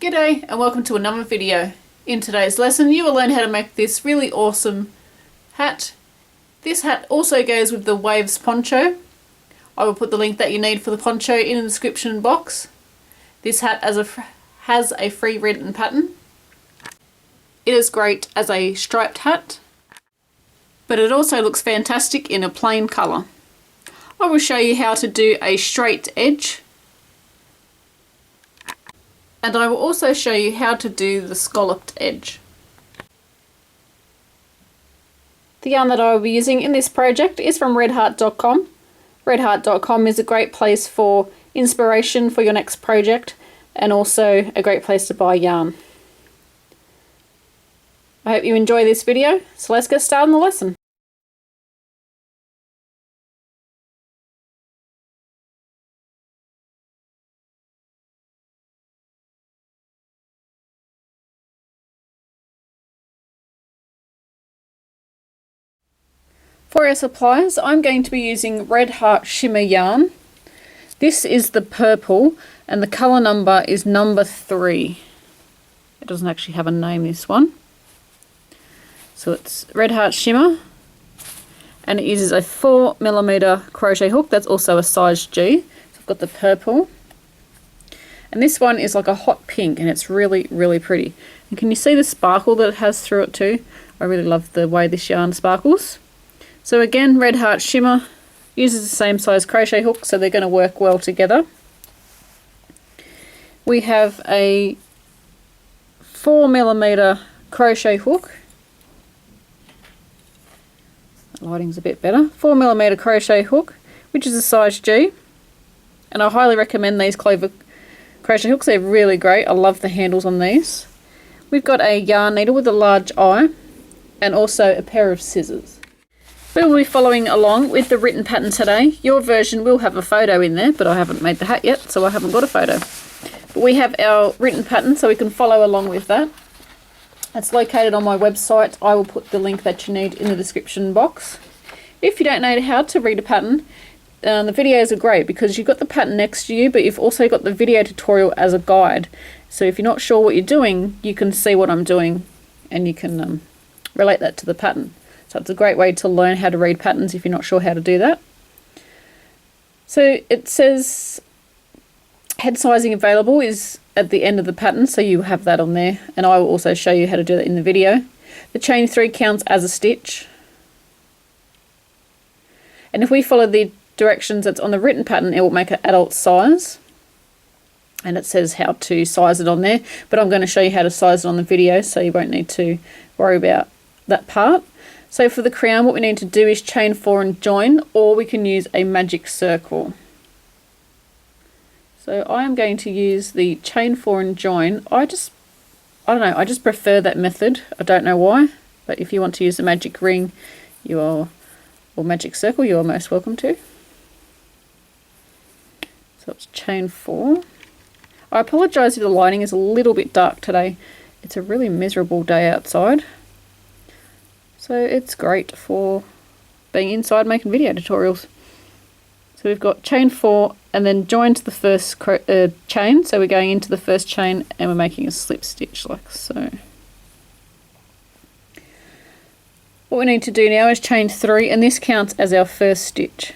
G'day and welcome to another video. In today's lesson you will learn how to make this really awesome hat. This hat also goes with the Waves poncho. I will put the link that you need for the poncho in the description box. This hat has a free written pattern. It is great as a striped hat, but it also looks fantastic in a plain colour. I will show you how to do a straight edge, and I will also show you how to do the scalloped edge. The yarn that I will be using in this project is from redheart.com. Redheart.com is a great place for inspiration for your next project and also a great place to buy yarn. I hope you enjoy this video, so let's get started on the lesson. For our supplies, I'm going to be using Red Heart Shimmer yarn. This is the purple and the colour number is number 3. It doesn't actually have a name, this one. So it's Red Heart Shimmer, and it uses a 4mm crochet hook. That's also a size G. So I've got the purple. And this one is like a hot pink and it's really, really pretty. And can you see the sparkle that it has through it too? I really love the way this yarn sparkles. So again, Red Heart Shimmer uses the same size crochet hook, so they're going to work well together. We have a 4mm crochet hook. The lighting's a bit better. 4mm crochet hook, which is a size G. And I highly recommend these clover crochet hooks. They're really great. I love the handles on these. We've got a yarn needle with a large eye and also a pair of scissors. We will be following along with the written pattern today. Your version will have a photo in there, but I haven't made the hat yet, so I haven't got a photo. But we have our written pattern, so we can follow along with that. It's located on my website. I will put the link that you need in the description box. If you don't know how to read a pattern, the videos are great because you've got the pattern next to you, but you've also got the video tutorial as a guide. So if you're not sure what you're doing, you can see what I'm doing and you can relate that to the pattern. So it's a great way to learn how to read patterns if you're not sure how to do that. So it says head sizing available is at the end of the pattern, so you have that on there, and I will also show you how to do that in the video. The chain 3 counts as a stitch, and if we follow the directions that's on the written pattern, it will make an adult size, and it says how to size it on there, but I'm going to show you how to size it on the video, so you won't need to worry about that part. So for the crown, what we need to do is chain 4 and join, or we can use a magic circle. So I am going to use the chain 4 and join. I just prefer that method. I don't know why, but if you want to use the magic ring, or magic circle, you are most welcome to. So it's chain 4. I apologise if the lighting is a little bit dark today. It's a really miserable day outside. So it's great for being inside making video tutorials. So we've got chain 4 and then join to the first chain. So we're going into the first chain and we're making a slip stitch like so. What we need to do now is chain 3, and this counts as our first stitch.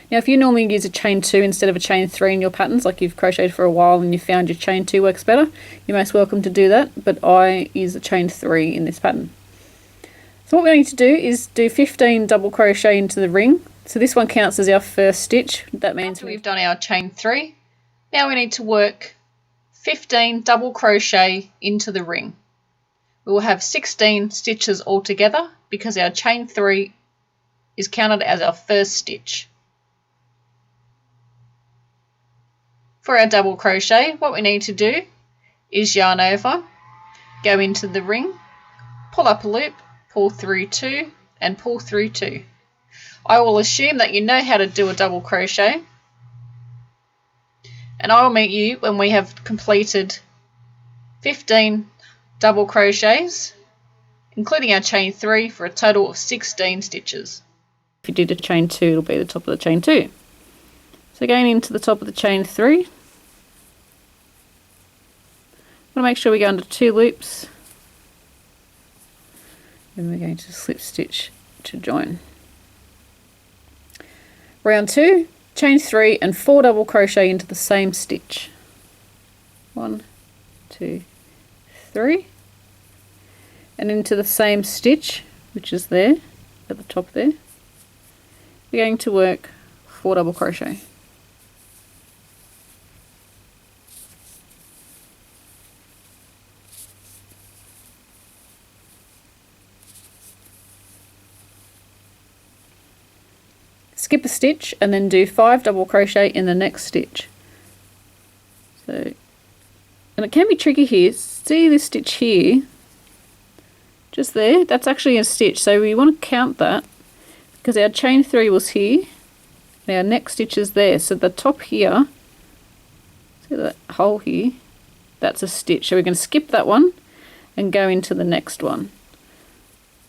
Now if you normally use a chain 2 instead of a chain 3 in your patterns, like you've crocheted for a while and you found your chain 2 works better, you're most welcome to do that, but I use a chain 3 in this pattern. So what we need to do is do 15 double crochet into the ring. So this one counts as our first stitch. That means we've done our chain 3. Now we need to work 15 double crochet into the ring. We will have 16 stitches altogether because our chain 3 is counted as our first stitch. For our double crochet, what we need to do is yarn over, go into the ring, pull up a loop, pull through 2 and pull through 2. I will assume that you know how to do a double crochet, and I will meet you when we have completed 15 double crochets, including our chain 3, for a total of 16 stitches. If you did a chain 2, it'll be the top of the chain 2. So going into the top of the chain 3, I'm going to make sure we go under 2 loops, and we're going to slip stitch to join. Round 2, chain 3 and 4 double crochet into the same stitch. 1, 2, 3, and into the same stitch, which is there at the top there, we're going to work 4 double crochet. Skip a stitch and then do 5 double crochet in the next stitch. So, and it can be tricky here. See this stitch here, just there, that's actually a stitch, so we want to count that because our chain 3 was here and our next stitch is there. So the top here, see that hole here, that's a stitch. So we're going to skip that one and go into the next one,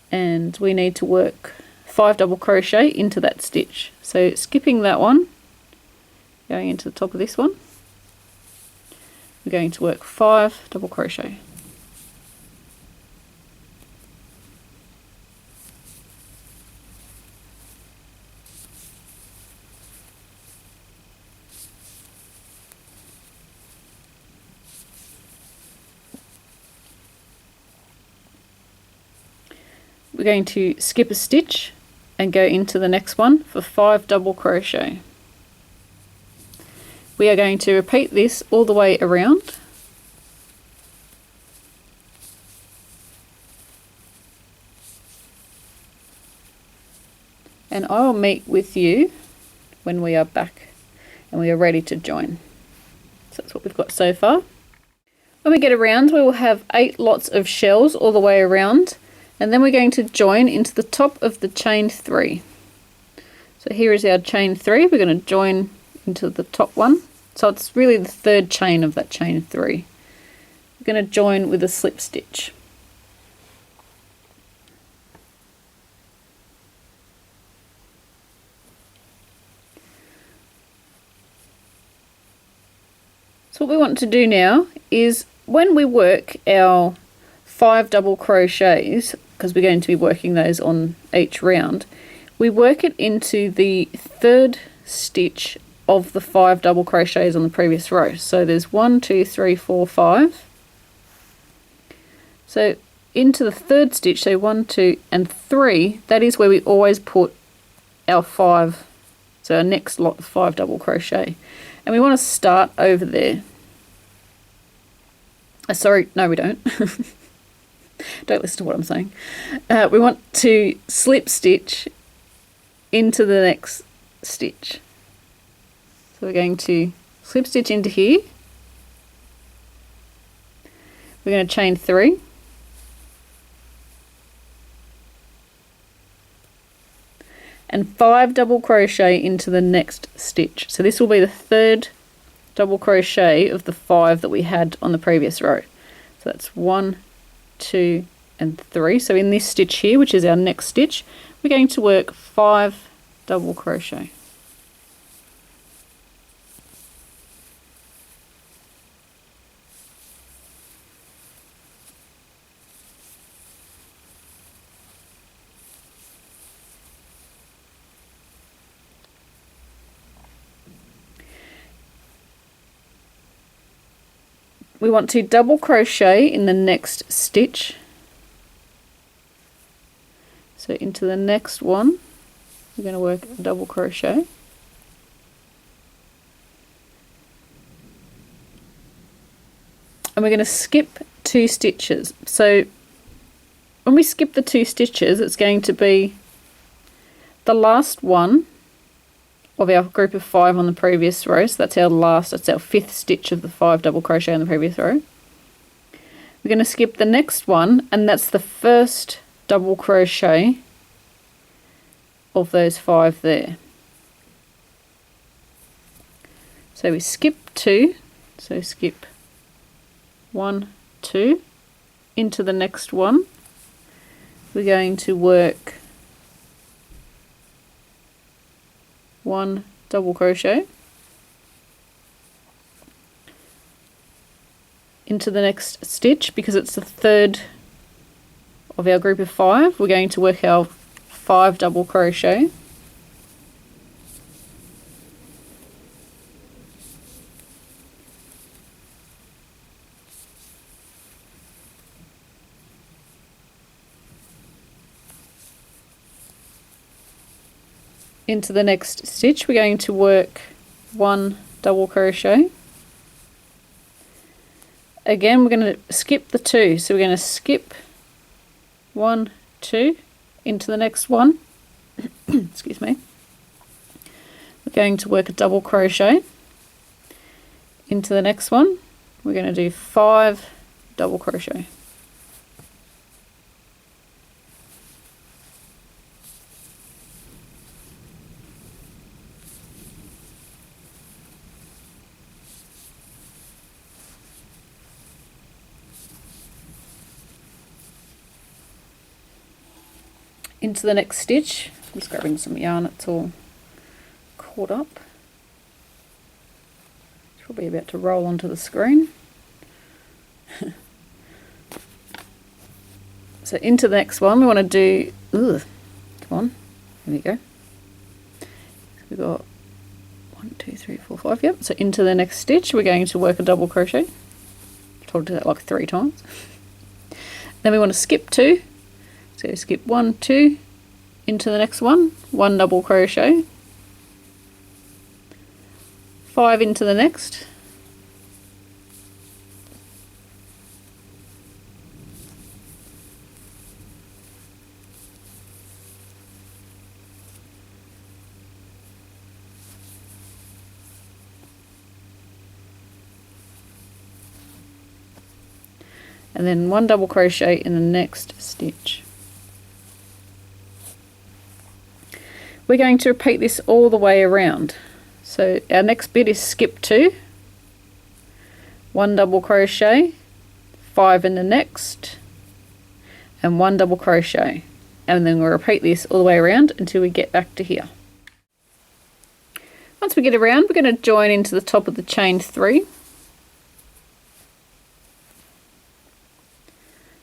and we need to work 5 double crochet into that stitch. So skipping that one, going into the top of this one, we're going to work 5 double crochet. We're going to skip a stitch and go into the next one for 5 double crochet. We are going to repeat this all the way around. And I will meet with you when we are back and we are ready to join. So that's what we've got so far. When we get around, we will have 8 lots of shells all the way around, and then we're going to join into the top of the chain 3. So here is our chain 3, we're going to join into the top one. So it's really the 3rd chain of that chain 3. We're going to join with a slip stitch. So what we want to do now is when we work our 5 double crochets, because we're going to be working those on each round, we work it into the 3rd stitch of the 5 double crochets on the previous row. So there's 1, 2, 3, 4, 5. So into the 3rd stitch, so 1, 2 and 3, that is where we always put our 5, so our next lot of 5 double crochet. And we want to start over there. Sorry, no we don't. Don't listen to what I'm saying. We want to slip stitch into the next stitch. So we're going to slip stitch into here. We're going to chain 3. And 5 double crochet into the next stitch. So this will be the 3rd double crochet of the 5 that we had on the previous row. So that's 1, 2 and 3. So in this stitch here, which is our next stitch, we're going to work 5 double crochet. We want to double crochet in the next stitch. So into the next one, we're going to work a double crochet. And we're going to skip 2 stitches. So when we skip the 2 stitches, it's going to be the last one of our group of 5 on the previous row. So that's our 5th stitch of the 5 double crochet on the previous row. We're going to skip the next one, and that's the first double crochet of those 5 there. So we skip 2, so skip 1, 2 into the next one. We're going to work 1 double crochet, into the next stitch, because it's the third of our group of 5, we're going to work our 5 double crochet. Into the next stitch, we're going to work 1 double crochet. Again, we're going to skip the 2, so we're going to skip 1, 2 into the next one. Excuse me. We're going to work a double crochet into the next one. We're going to do 5 double crochet. Into the next stitch, just grabbing some yarn, it's all caught up. It's probably about to roll onto the screen. So into the next one, we want to do, come on, here we go. So we've got 1, 2, 3, 4, 5, yep. So into the next stitch, we're going to work a double crochet. I've told you to do that like 3 times. Then we want to skip 2. So skip 1, 2 into the next one, 1 double crochet, 5 into the next, and then 1 double crochet in the next stitch. We're going to repeat this all the way around. So our next bit is skip 2, 1 double crochet, 5 in the next, and 1 double crochet. And then we'll repeat this all the way around until we get back to here. Once we get around, we're going to join into the top of the chain 3.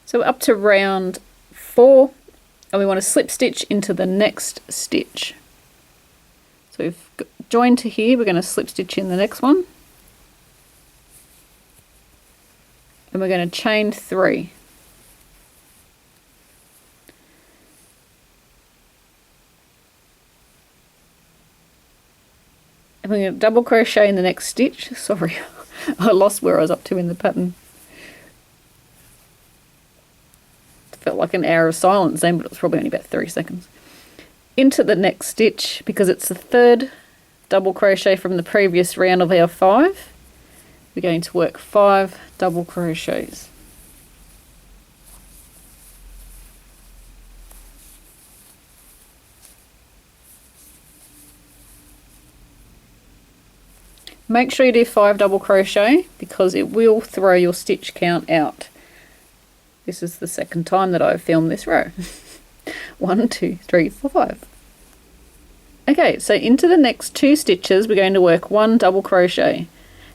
So we're up to round 4. And we want to slip stitch into the next stitch. So we've joined to here, we're going to slip stitch in the next one. And we're going to chain 3. And we're going to double crochet in the next stitch. Sorry, I lost where I was up to in the pattern. Felt like an hour of silence then, but it was probably only about 30 seconds. Into the next stitch, because it's the third double crochet from the previous round of our 5, we're going to work 5 double crochets. Make sure you do 5 double crochet because it will throw your stitch count out. This is the second time that I've filmed this row. 1, 2, 3, 4, 5. Okay, so into the next 2 stitches, we're going to work 1 double crochet.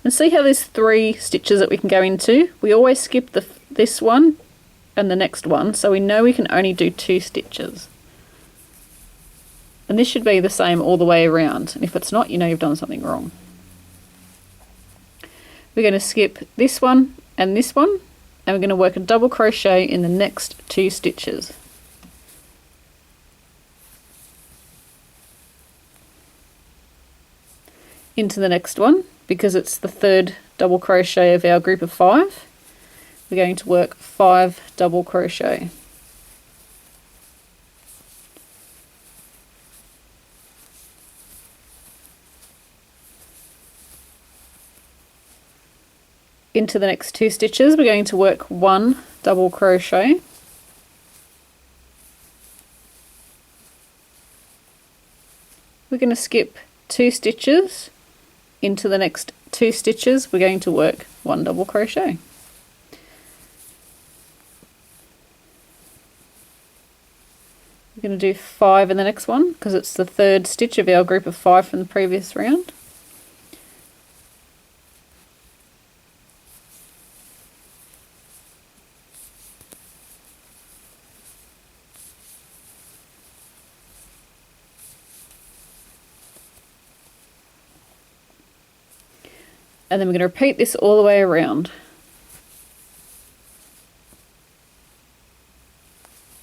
And see how there's 3 stitches that we can go into? We always skip this one and the next one, so we know we can only do 2 stitches. And this should be the same all the way around. And if it's not, you know you've done something wrong. We're going to skip this one, and we're going to work a double crochet in the next 2 stitches. Into the next one, because it's the third double crochet of our group of 5, we're going to work 5 double crochet. Into the next 2 stitches, we're going to work 1 double crochet. We're going to skip 2 stitches. Into the next 2 stitches, we're going to work 1 double crochet. We're going to do 5 in the next one because it's the third stitch of our group of 5 from the previous round. And then we're going to repeat this all the way around.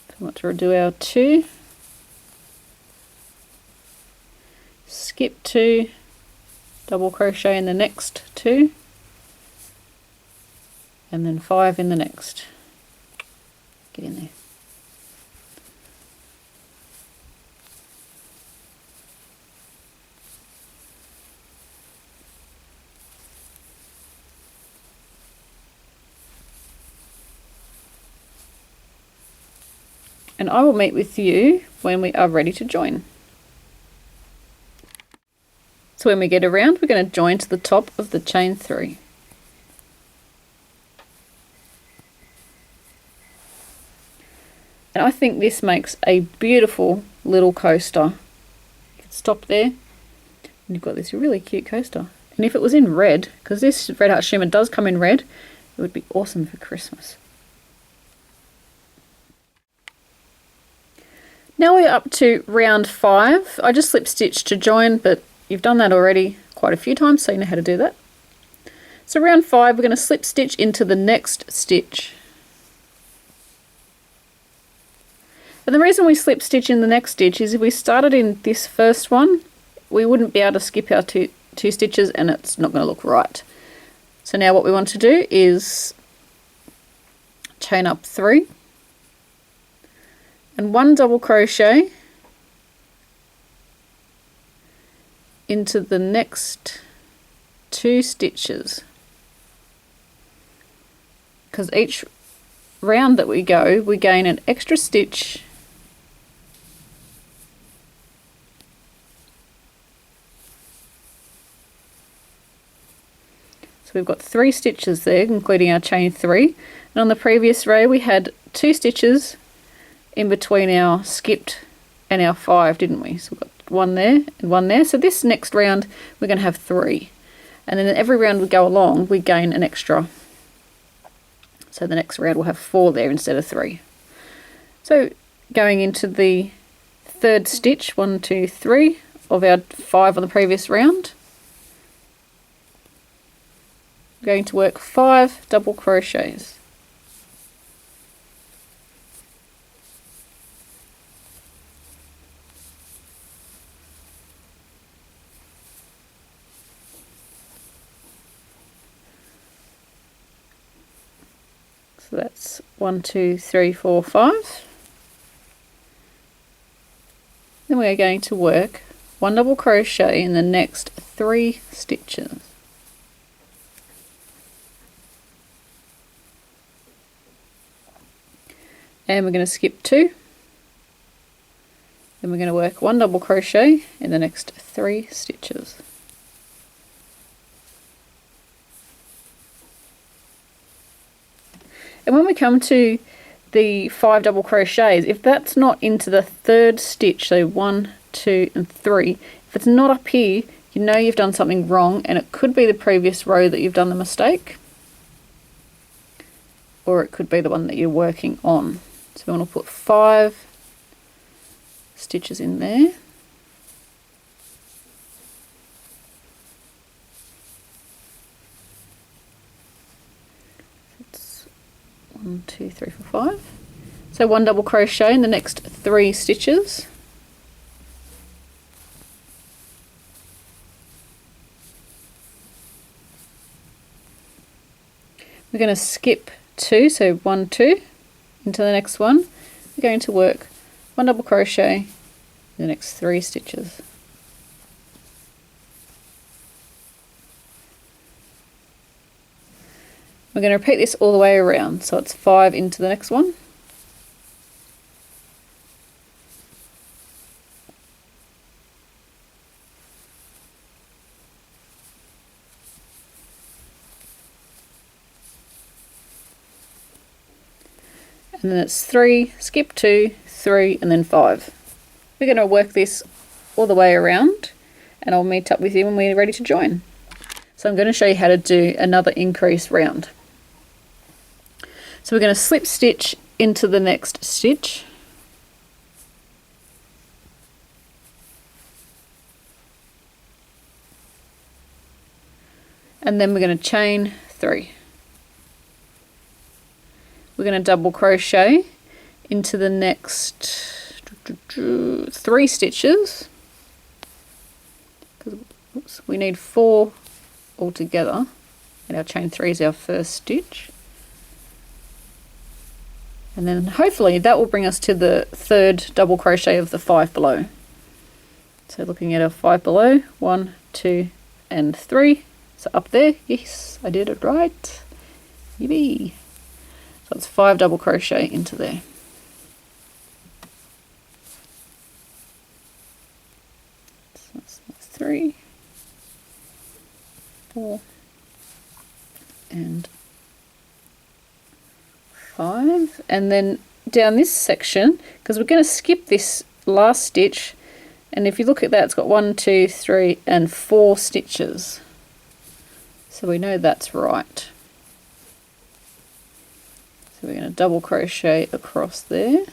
So we want to do our 2, skip 2, double crochet in the next 2, and then 5 in the next. Get in there. And I will meet with you when we are ready to join. So when we get around, we're going to join to the top of the chain 3. And I think this makes a beautiful little coaster. You can stop there, and you've got this really cute coaster. And if it was in red, because this Red Heart shimmer does come in red, it would be awesome for Christmas. Now we're up to round 5. I just slip stitched to join, but you've done that already quite a few times, so you know how to do that. So round 5, we're going to slip stitch into the next stitch. And the reason we slip stitch in the next stitch is if we started in this first one, we wouldn't be able to skip our two stitches and it's not going to look right. So now what we want to do is chain up 3 and 1 double crochet into the next 2 stitches, because each round that we go, we gain an extra stitch So we've got 3 stitches there, including our chain 3. And on the previous row, we had 2 stitches in between our skipped and our 5, didn't we? So we've got 1 there and 1 there. So this next round, we're going to have 3. And then every round we go along, we gain an extra. So the next round we'll have 4 there instead of 3. So going into the 3rd stitch, 1, 2, 3 of our 5 on the previous round. I'm going to work 5 double crochets. So that's 1, 2, 3, 4, 5. Then we are going to work 1 double crochet in the next 3 stitches. And we're going to skip 2. Then we're going to work 1 double crochet in the next 3 stitches. And when we come to the 5 double crochets, if that's not into the 3rd stitch, so 1, 2 and 3, if it's not up here, you know you've done something wrong, and it could be the previous row that you've done the mistake, or it could be the one that you're working on. So we want to put 5 stitches in there. It's 1, 2, 3, 4, 5. So 1 double crochet in the next 3 stitches. We're going to skip 2, so 1, 2 into the next one. We're going to work 1 double crochet in the next 3 stitches. We're going to repeat this all the way around, so it's 5 into the next one. And then it's 3, skip 2, 3 and then 5. We're going to work this all the way around, and I'll meet up with you when we're ready to join. So I'm going to show you how to do another increase round. So we're going to slip stitch into the next stitch. and then we're going to chain 3. We're going to double crochet into the next 3 stitches, because we need 4 altogether, and our chain 3 is our first stitch. And then hopefully that will bring us to the 3rd double crochet of the 5 below. So looking at our 5 below, 1, 2 and 3. So up there, yes, I did it right. Yippee. So it's 5 double crochet into there. So that's 3, 4 and 5, and then down this section, because we're going to skip this last stitch, and if you look at that, it's got 1, 2, 3 and 4 stitches, so we know that's right. So we're going to double crochet across there,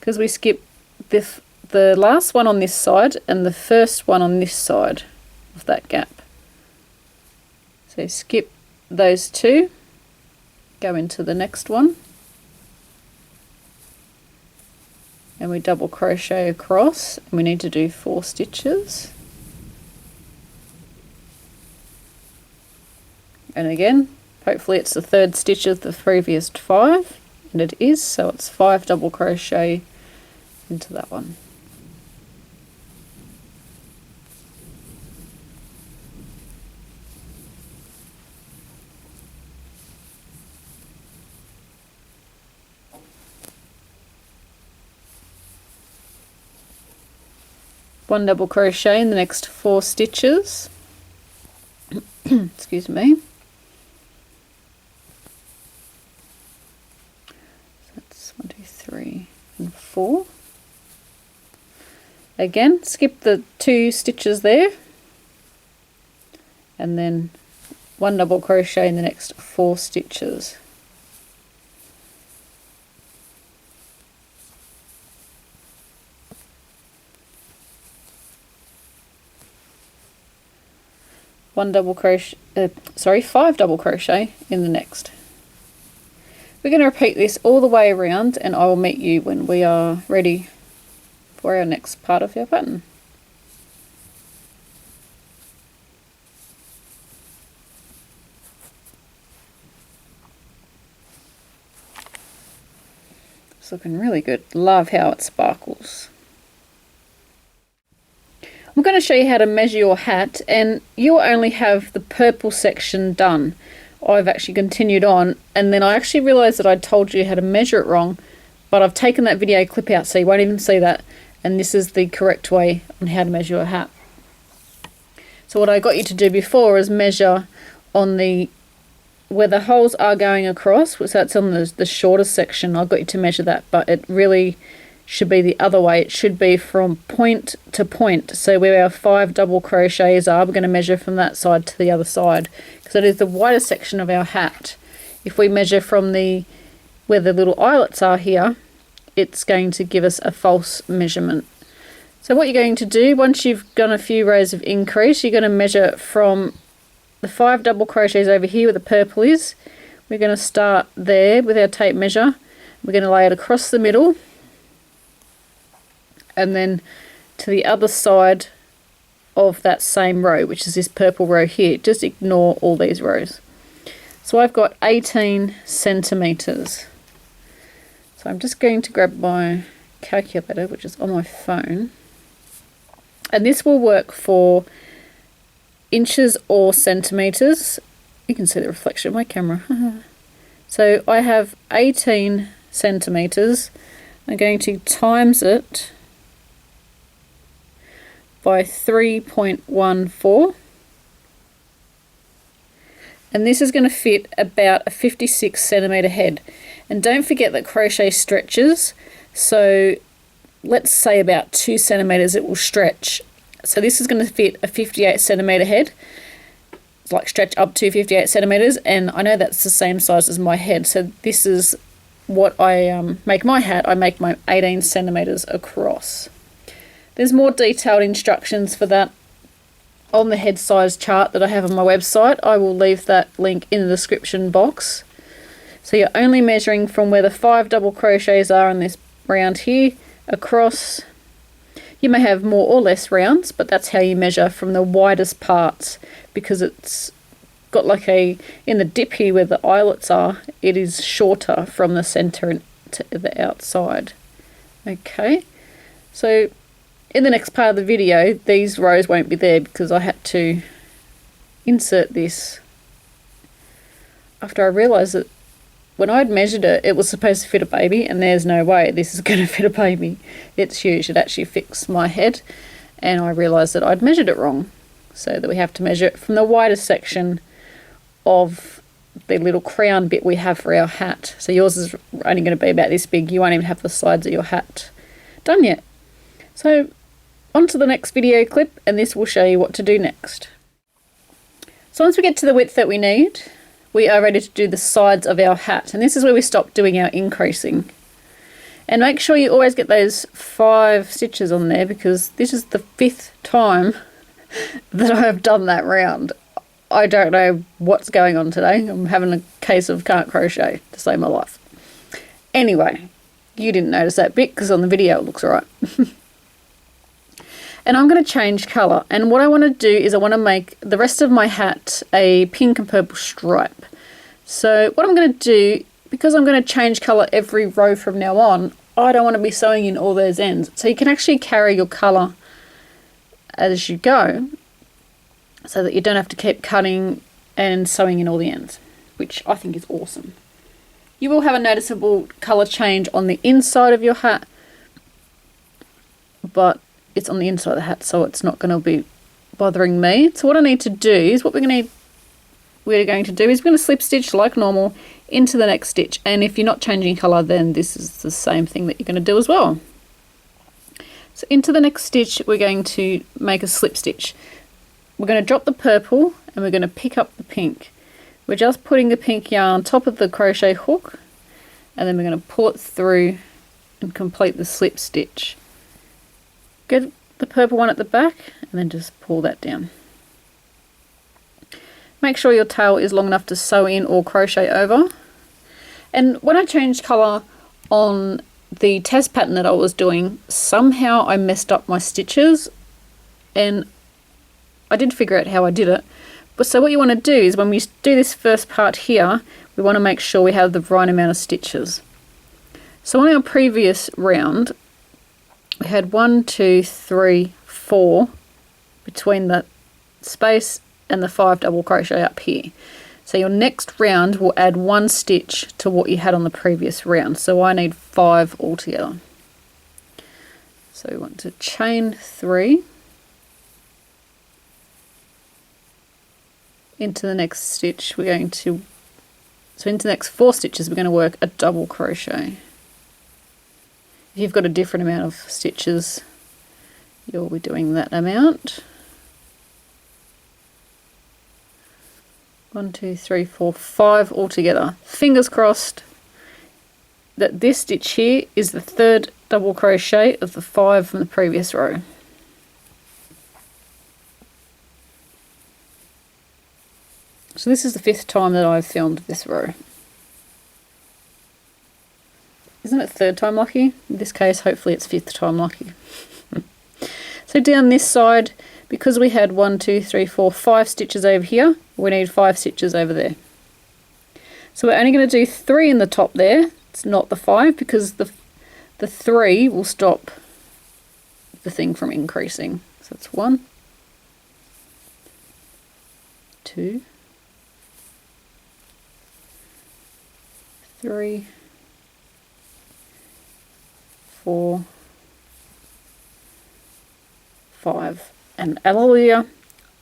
because we skip the last one on this side and the first one on this side of that gap. So skip those 2, go into the next one, and we double crochet across, and we need to do 4 stitches. And again, hopefully it's the 3rd stitch of the previous 5, and it is, so it's 5 double crochet into that one. One double crochet in the next 4 stitches. Excuse me. So that's 1, 2, 3 and 4. Again, skip the 2 stitches there, and then 1 double crochet in the next 4 stitches. Five double crochet in the next. We're going to repeat this all the way around, and I will meet you when we are ready for our next part of our pattern. It's looking really good. Love how it sparkles. I'm going to show you how to measure your hat, and you'll only have the purple section done. I've actually continued on, and then I actually realised that I told you how to measure it wrong, but I've taken that video clip out so you won't even see that, and this is the correct way on how to measure your hat. So what I got you to do before is measure on where the holes are going across, so that's on the shortest section. I got you to measure that, but it really should be the other way. It should be from point to point. So where our 5 double crochets are, we're going to measure from that side to the other side, because it is the widest section of our hat. If we measure from where the little eyelets are here, it's going to give us a false measurement. So what you're going to do, once you've done a few rows of increase, you're going to measure from the 5 double crochets over here where the purple is. We're going to start there with our tape measure. We're going to lay it across the middle, and then to the other side of that same row, which is this purple row here. Just ignore all these rows. So I've got 18 centimeters. So I'm just going to grab my calculator, which is on my phone, and this will work for inches or centimeters. You can see the reflection of my camera. So I have 18 centimeters. I'm going to times it by 3.14, and this is going to fit about a 56 centimeter head. And don't forget that crochet stretches, so let's say about 2 centimeters it will stretch. So this is going to fit a 58 centimeter head, like stretch up to 58 centimeters, and I know that's the same size as my head. So this is what I make my hat. I make my 18 centimeters across. There's more detailed instructions for that on the head size chart that I have on my website. I will leave that link in the description box. So you're only measuring from where the 5 double crochets are in this round here across. You may have more or less rounds, but that's how you measure from the widest parts, because it's got like in the dip here where the eyelets are, it is shorter from the center to the outside. Okay, so in the next part of the video, these rows won't be there because I had to insert this after I realized that when I'd measured it, it was supposed to fit a baby, and there's no way this is going to fit a baby. It's huge. It actually fits my head, and I realized that I'd measured it wrong. So that we have to measure it from the widest section of the little crown bit we have for our hat. So yours is only going to be about this big. You won't even have the sides of your hat done yet. So on to the next video clip, and this will show you what to do next. So once we get to the width that we need, we are ready to do the sides of our hat, and this is where we stop doing our increasing. And make sure you always get those 5 stitches on there, because this is the 5th time that I have done that round. I don't know what's going on today. I'm having a case of can't crochet to save my life. Anyway, you didn't notice that bit because on the video it looks alright. And I'm going to change colour, and what I want to do is I want to make the rest of my hat a pink and purple stripe. So what I'm going to do, because I'm going to change colour every row from now on, I don't want to be sewing in all those ends. So you can actually carry your colour as you go, so that you don't have to keep cutting and sewing in all the ends, which I think is awesome. You will have a noticeable colour change on the inside of your hat, but it's on the inside of the hat, so it's not going to be bothering me. So what I need to do is, we're going to slip stitch like normal into the next stitch, and if you're not changing colour, then this is the same thing that you're going to do as well. So into the next stitch we're going to make a slip stitch. We're going to drop the purple and we're going to pick up the pink. We're just putting the pink yarn on top of the crochet hook, and then we're going to pull it through and complete the slip stitch. Get the purple one at the back and then just pull that down. Make sure your tail is long enough to sew in or crochet over. And when I changed colour on the test pattern that I was doing, somehow I messed up my stitches, and I did figure out how I did it. But so what you want to do is, when we do this first part here, we want to make sure we have the right amount of stitches. So on our previous round, we had 1, 2, 3, 4 between the space and the 5 double crochet up here. So your next round will add 1 stitch to what you had on the previous round. So I need 5 altogether. So we want to chain 3 into the next stitch. We're going to, so into the next 4 stitches we're going to work a double crochet. If you've got a different amount of stitches, you'll be doing that amount. 1, 2, 3, 4, 5 altogether. Fingers crossed that this stitch here is the 3rd double crochet of the 5 from the previous row. So this is the 5th time that I've filmed this row. Isn't it 3rd time lucky? In this case, hopefully it's 5th time lucky. So down this side, because we had 1, 2, 3, 4, 5 stitches over here, we need 5 stitches over there. So we're only going to do 3 in the top there. It's not the 5, because the 3 will stop the thing from increasing. So it's 1, 2, 3, 4, 5, and hallelujah,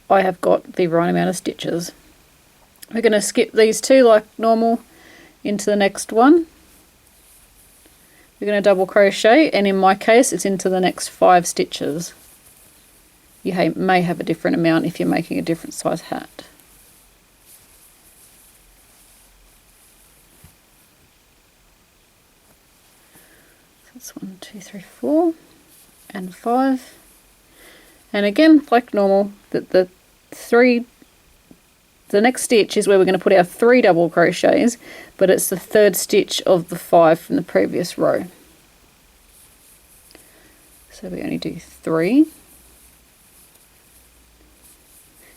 I have got the right amount of stitches. We're going to skip these 2 like normal into the next one. We're going to double crochet, and in my case it's into the next 5 stitches. You may have a different amount if you're making a different size hat. That's 1, 2, 3, 4 and 5. And again, like normal, the next stitch is where we're going to put our 3 double crochets, but it's the 3rd stitch of the 5 from the previous row. So we only do 3.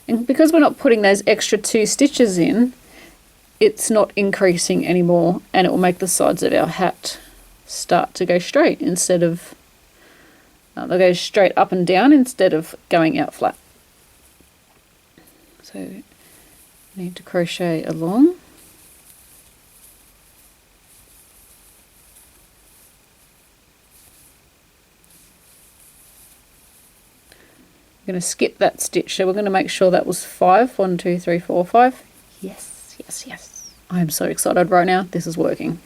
And because we're not putting those extra 2 stitches in, it's not increasing anymore, and it will make the sides of our hat start to go straight instead of, they'll go straight up and down instead of going out flat. So need to crochet along. I'm going to skip that stitch, so we're going to make sure that was 5. 1, 2, 3, 4, 5. Yes, yes, yes. I am so excited right now. This is working.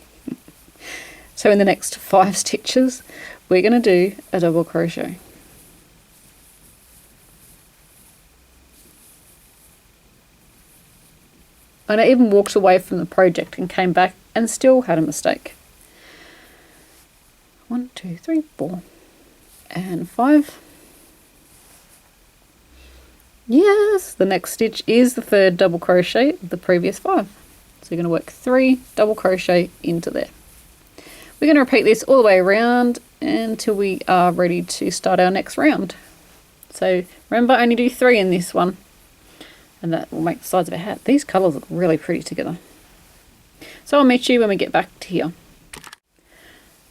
So in the next 5 stitches, we're going to do a double crochet. And I even walked away from the project and came back and still had a mistake. 1, 2, 3, 4, and 5. Yes, the next stitch is the 3rd double crochet of the previous 5. So you're going to work 3 double crochet into there. We're going to repeat this all the way around until we are ready to start our next round. So remember, I only do 3 in this one, and that will make the sides of our hat. These colours look really pretty together. So I'll meet you when we get back to here.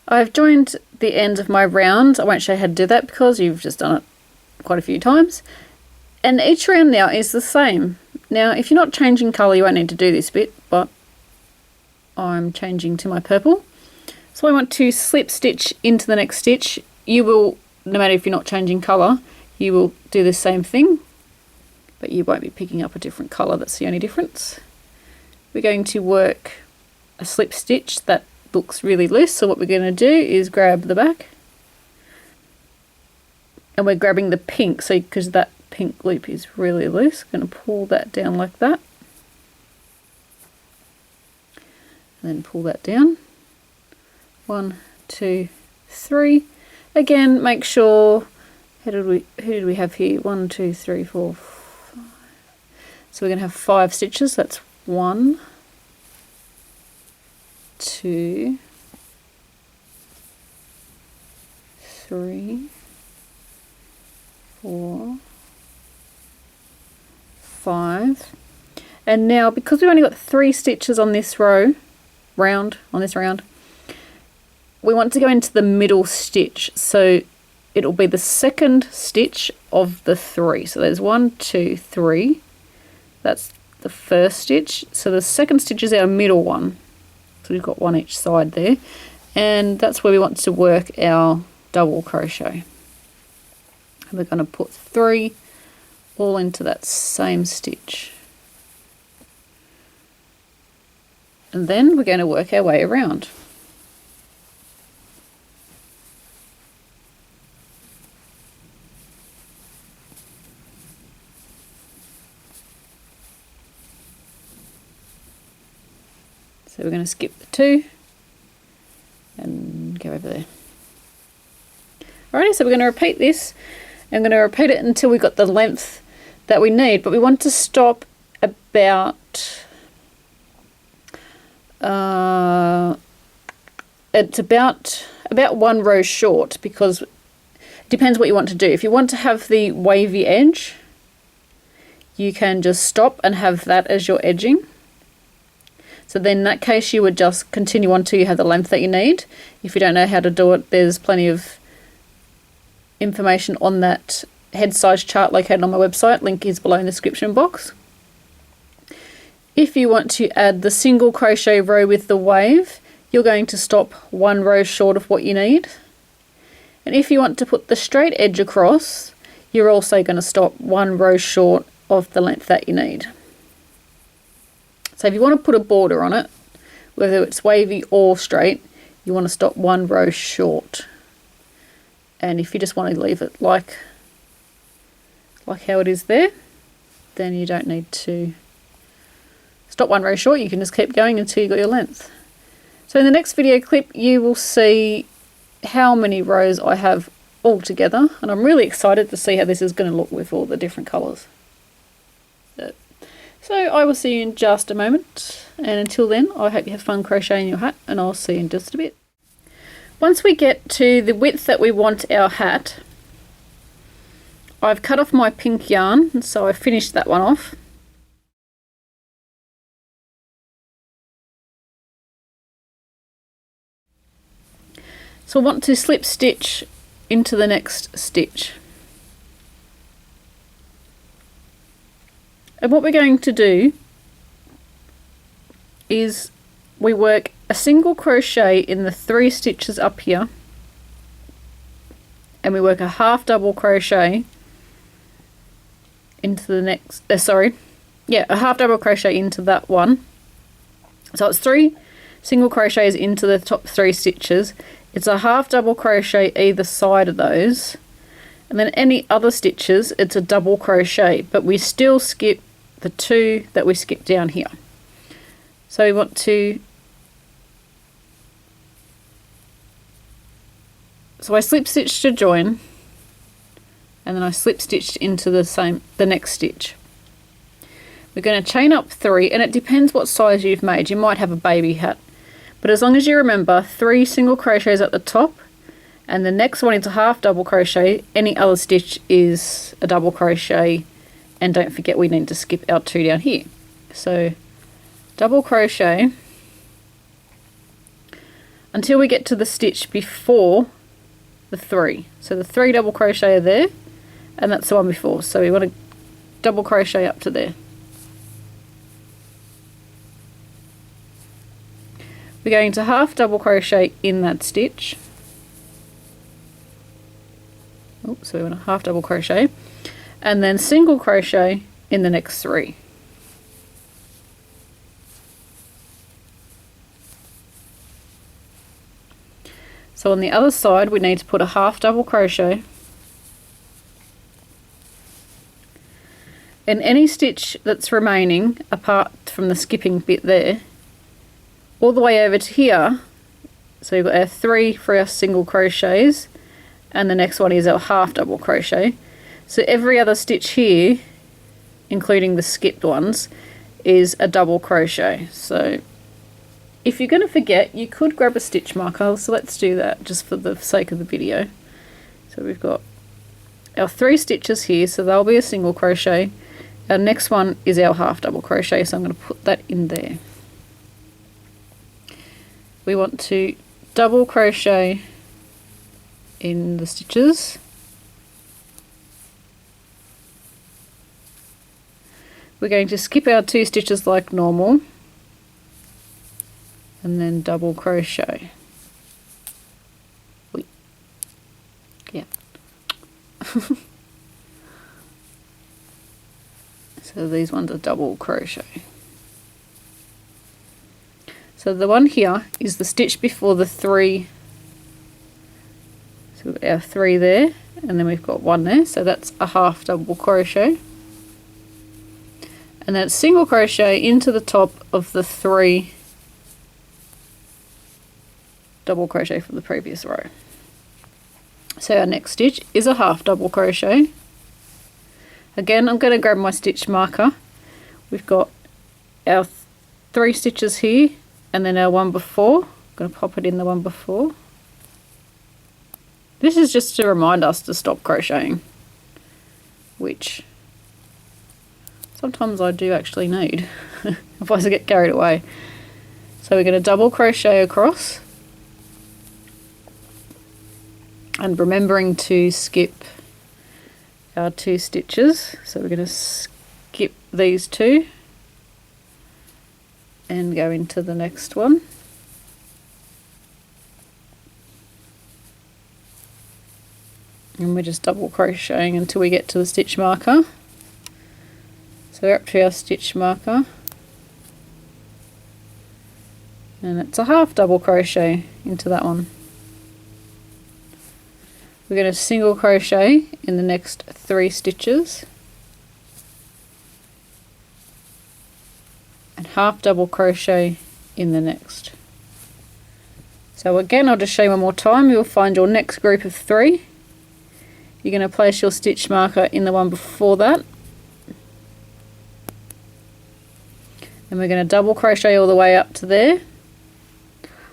I've joined the end of my round. I won't show you how to do that because you've just done it quite a few times. And each round now is the same. Now, if you're not changing colour, you won't need to do this bit, but I'm changing to my purple. So I want to slip stitch into the next stitch. You will, no matter if you're not changing colour, you will do the same thing, but you won't be picking up a different colour. That's the only difference. We're going to work a slip stitch that looks really loose. So what we're going to do is grab the back, and we're grabbing the pink, so because that pink loop is really loose, I'm going to pull that down like that, and then pull that down. 1, 2, 3. Again, make sure, who did we have here? 1, 2, 3, 4, 5. So we're going to have 5 stitches. That's 1, 2, 3, 4, 5. And now, because we've only got 3 stitches on this round, we want to go into the middle stitch, so it'll be the 2nd stitch of the 3. So there's 1, 2, 3. That's the 1st stitch. So the 2nd stitch is our middle one. So we've got 1 each side there, and that's where we want to work our double crochet. And we're going to put 3 all into that same stitch. And then we're going to work our way around. So we're going to skip the 2 and go over there. Alrighty, so we're going to repeat this. I'm going to repeat it until we've got the length that we need, but we want to stop about it's about 1 row short, because it depends what you want to do. If you want to have the wavy edge, you can just stop and have that as your edging. So then in that case you would just continue on till you have the length that you need. If you don't know how to do it, there's plenty of information on that head size chart located on my website. Link is below in the description box. If you want to add the single crochet row with the wave, you're going to stop 1 row short of what you need. And if you want to put the straight edge across, you're also going to stop 1 row short of the length that you need. So if you want to put a border on it, whether it's wavy or straight, you want to stop 1 row short. And if you just want to leave it like how it is there, then you don't need to stop 1 row short. You can just keep going until you got your length. So in the next video clip, you will see how many rows I have all together, and I'm really excited to see how this is going to look with all the different colours. So I will see you in just a moment, and until then I hope you have fun crocheting your hat, and I'll see you in just a bit. Once we get to the width that we want our hat, I've cut off my pink yarn, so I finished that one off. So I want to slip stitch into the next stitch. And what we're going to do is we work a single crochet in the 3 stitches up here, and we work a half double crochet into the next, a half double crochet into that one. So it's 3 single crochets into the top 3 stitches. It's a half double crochet either side of those, and then any other stitches it's a double crochet, but we still skip the 2 that we skipped down here. So we want to, so I slip stitched to join, and then I slip stitched into the next stitch. We're going to chain up 3, and it depends what size you've made. You might have a baby hat, but as long as you remember 3 single crochets at the top, and the next one is a half double crochet, any other stitch is a double crochet, and don't forget we need to skip our 2 down here. So double crochet until we get to the stitch before the 3. So the 3 double crochet are there, and that's the one before, so we want to double crochet up to there. We're going to half double crochet in that stitch. So we want a half double crochet, and then single crochet in the next 3. So on the other side we need to put a half double crochet in any stitch that's remaining apart from the skipping bit there, all the way over to here. So we've got our 3 for our single crochets, and the next one is our half double crochet. So every other stitch here, including the skipped ones, is a double crochet. So if you're going to forget, you could grab a stitch marker, so let's do that just for the sake of the video. So we've got our 3 stitches here, so they'll be a single crochet. Our next one is our half double crochet, so I'm going to put that in there. We want to double crochet in the stitches. We're going to skip our 2 stitches like normal, and then double crochet. Yeah. So these ones are double crochet. So the one here is the stitch before the 3. So we've got our 3 there, and then we've got 1 there, so that's a half double crochet. And then single crochet into the top of the 3 double crochet from the previous row. So our next stitch is a half double crochet. Again, I'm going to grab my stitch marker. We've got our 3 stitches here, and then our one before. I'm going to pop it in the one before. This is just to remind us to stop crocheting, which sometimes I do actually need if I get carried away. So we're going to double crochet across, and remembering to skip our 2 stitches. So we're going to skip these 2 and go into the next one. And we're just double crocheting until we get to the stitch marker. So we're up to our stitch marker, and it's a half double crochet into that one. We're going to single crochet in the next 3 stitches, and half double crochet in the next. So again, I'll just show you one more time. You'll find your next group of 3, you're going to place your stitch marker in the one before that, and we're going to double crochet all the way up to there,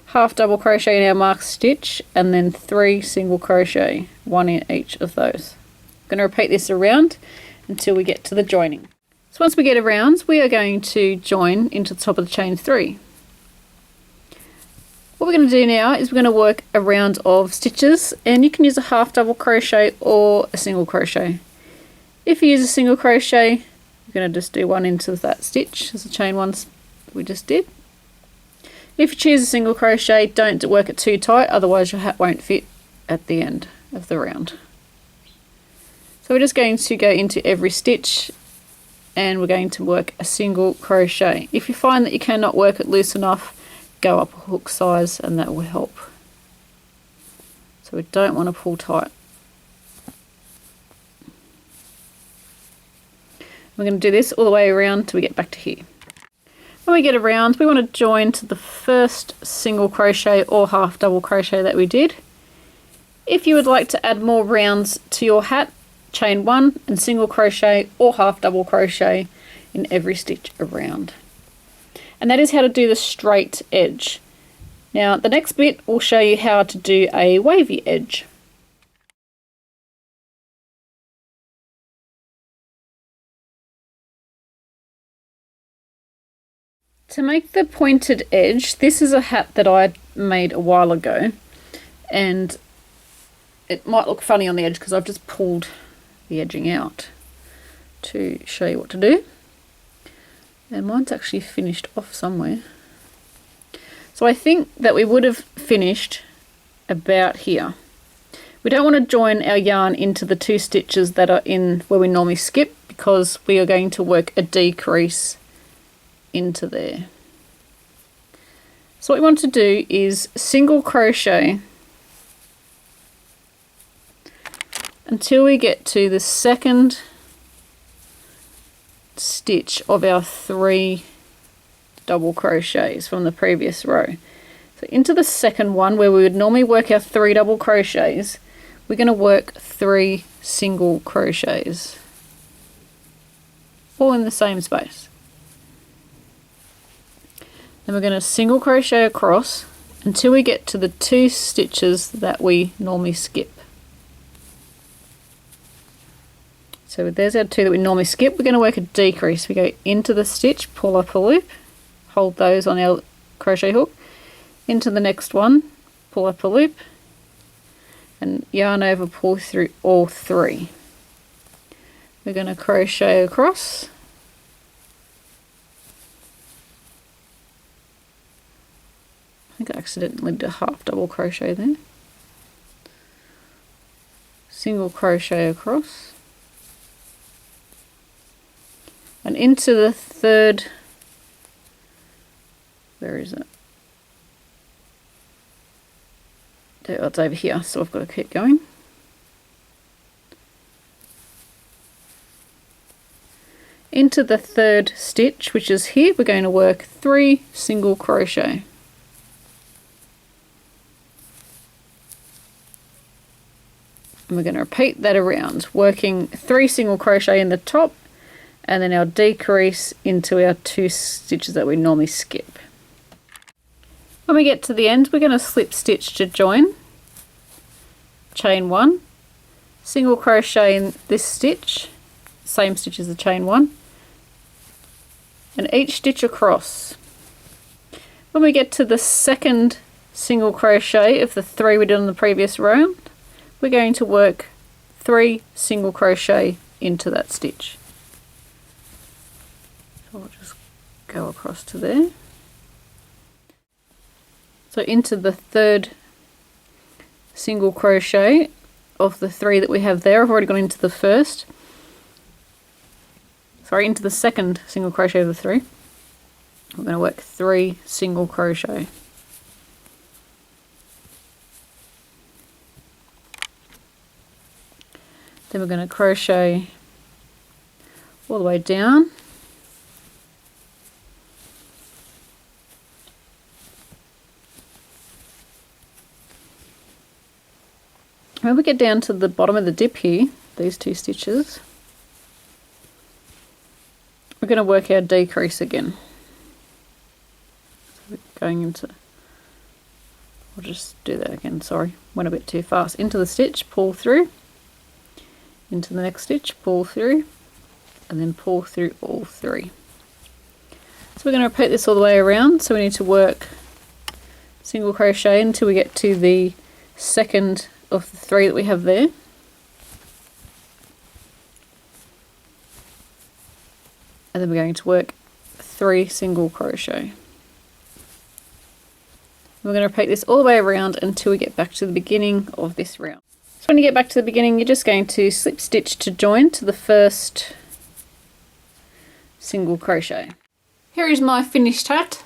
half double crochet in our mark stitch, and then 3 single crochet, 1 in each of those. I'm going to repeat this around until we get to the joining. So once we get around, we are going to join into the top of the chain 3. What we're going to do now is we're going to work a round of stitches, and you can use a half double crochet or a single crochet. If you use a single crochet, you're going to just do 1 into that stitch as the chain 1 we just did. If you choose a single crochet, don't work it too tight, otherwise your hat won't fit at the end of the round. So we're just going to go into every stitch, and we're going to work a single crochet. If you find that you cannot work it loose enough, go up a hook size, and that will help. So we don't want to pull tight. We're going to do this all the way around till we get back to here. When we get around, we want to join to the first single crochet or half double crochet that we did. If you would like to add more rounds to your hat, chain 1 and single crochet or half double crochet in every stitch around. And that is how to do the straight edge. Now the next bit will show you how to do a wavy edge. To make the pointed edge, this is a hat that I made a while ago, and it might look funny on the edge because I've just pulled the edging out to show you what to do. And mine's actually finished off somewhere. So I think that we would have finished about here. We don't want to join our yarn into the 2 stitches that are in where we normally skip, because we are going to work a decrease into there. So what we want to do is single crochet until we get to the second stitch of our 3 double crochets from the previous row. So into the second one, where we would normally work our 3 double crochets, we're going to work 3 single crochets, all in the same space. Then we're going to single crochet across until we get to the 2 stitches that we normally skip. So there's our 2 that we normally skip. We're going to work a decrease. We go into the stitch, pull up a loop, hold those on our crochet hook, into the next one, pull up a loop, and yarn over, pull through all 3. We're going to crochet across, I think I accidentally did a half double crochet there, single crochet across, and into the 3rd, where is it? There, it's over here, so I've got to keep going. Into the 3rd stitch, which is here, we're going to work 3 single crochet. And we're going to repeat that around, working 3 single crochet in the top, and then our decrease into our 2 stitches that we normally skip. When we get to the end, we're going to slip stitch to join, chain 1, single crochet in this stitch, same stitch as the chain 1, and each stitch across. When we get to the 2nd single crochet of the 3 we did on the previous round, we're going to work 3 single crochet into that stitch. So I'll just go across to there. So into the 3rd single crochet of the 3 that we have there. I've already gone into the 1st. Sorry, into the 2nd single crochet of the 3. We're going to work 3 single crochet. Then we're going to crochet all the way down. When we get down to the bottom of the dip here, these 2 stitches, we're going to work our decrease again. So we're going into, I'll just do that again, sorry, went a bit too fast. Into the stitch, pull through, into the next stitch, pull through, and then pull through all 3. So we're going to repeat this all the way around, so we need to work single crochet until we get to the second of the 3 that we have there. And then we're going to work 3 single crochet. We're going to repeat this all the way around until we get back to the beginning of this round. So when you get back to the beginning, you're just going to slip stitch to join to the first single crochet. Here is my finished hat.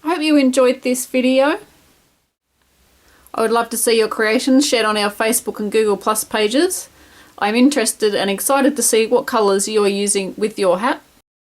I hope you enjoyed this video. I would love to see your creations shared on our Facebook and Google Plus pages. I'm interested and excited to see what colours you're using with your hat.